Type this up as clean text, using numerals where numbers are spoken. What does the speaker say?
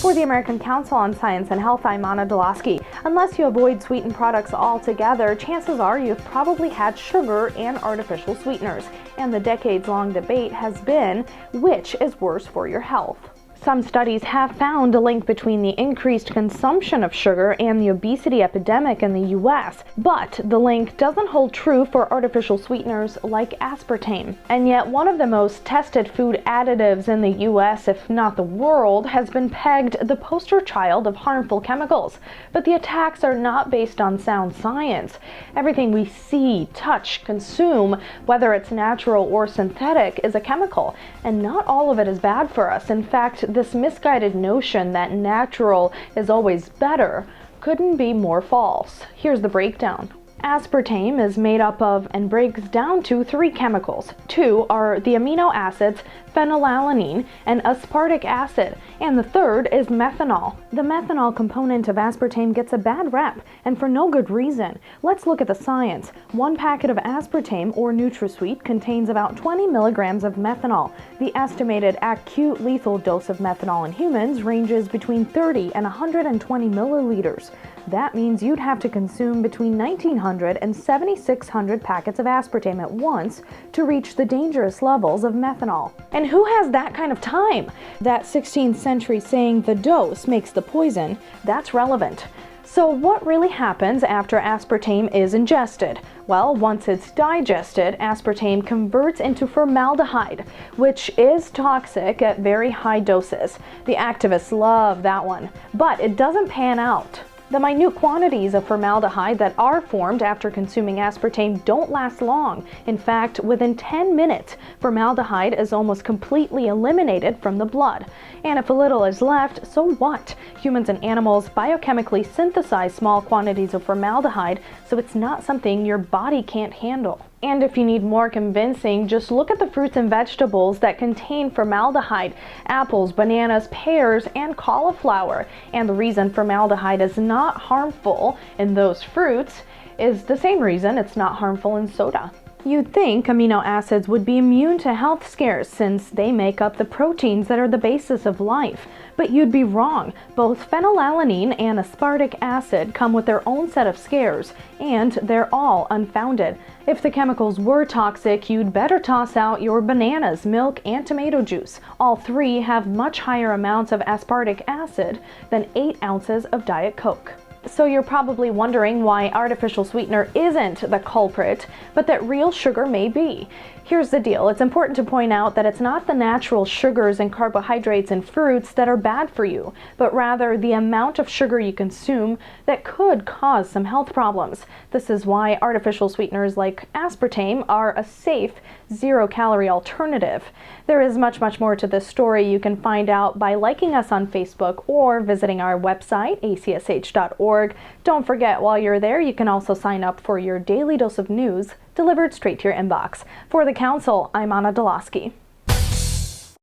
For the American Council on Science and Health, I'm Anna Dulosky. Unless you avoid sweetened products altogether, chances are you've probably had sugar and artificial sweeteners. And the decades-long debate has been, which is worse for your health? Some studies have found a link between the increased consumption of sugar and the obesity epidemic in the U.S., but the link doesn't hold true for artificial sweeteners like aspartame. And yet one of the most tested food additives in the U.S., if not the world, has been pegged the poster child of harmful chemicals. But the attacks are not based on sound science. Everything we see, touch, consume, whether it's natural or synthetic, is a chemical, and not all of it is bad for us. In fact, this misguided notion that natural is always better couldn't be more false. Here's the breakdown. Aspartame is made up of and breaks down to three chemicals. Two are the amino acids phenylalanine and aspartic acid, and the third is methanol. The methanol component of aspartame gets a bad rep, and for no good reason. Let's look at the science. One packet of aspartame, or NutraSweet, contains about 20 milligrams of methanol. The estimated acute lethal dose of methanol in humans ranges between 30 and 120 milliliters. That means you'd have to consume between 1,900 and 7,600 packets of aspartame at once to reach the dangerous levels of methanol. And who has that kind of time? That 16th century saying the dose makes the poison, that's relevant. So what really happens after aspartame is ingested? Well, once it's digested, aspartame converts into formaldehyde, which is toxic at very high doses. The activists love that one, but it doesn't pan out. The minute quantities of formaldehyde that are formed after consuming aspartame don't last long. In fact, within 10 minutes, formaldehyde is almost completely eliminated from the blood. And if a little is left, so what? Humans and animals biochemically synthesize small quantities of formaldehyde, so it's not something your body can't handle. And if you need more convincing, just look at the fruits and vegetables that contain formaldehyde: apples, bananas, pears, and cauliflower. And the reason formaldehyde is not harmful in those fruits is the same reason it's not harmful in soda. You'd think amino acids would be immune to health scares since they make up the proteins that are the basis of life. But you'd be wrong. Both phenylalanine and aspartic acid come with their own set of scares, and they're all unfounded. If the chemicals were toxic, you'd better toss out your bananas, milk, and tomato juice. All three have much higher amounts of aspartic acid than 8 ounces of Diet Coke. So you're probably wondering why artificial sweetener isn't the culprit, but that real sugar may be. Here's the deal. It's important to point out that it's not the natural sugars and carbohydrates in fruits that are bad for you, but rather the amount of sugar you consume that could cause some health problems. This is why artificial sweeteners like aspartame are a safe, zero-calorie alternative. There is much more to this story. You can find out by liking us on Facebook or visiting our website, acsh.org. Don't forget, while you're there, you can also sign up for your daily dose of news delivered straight to your inbox. For the Council, I'm Anna Dulosky.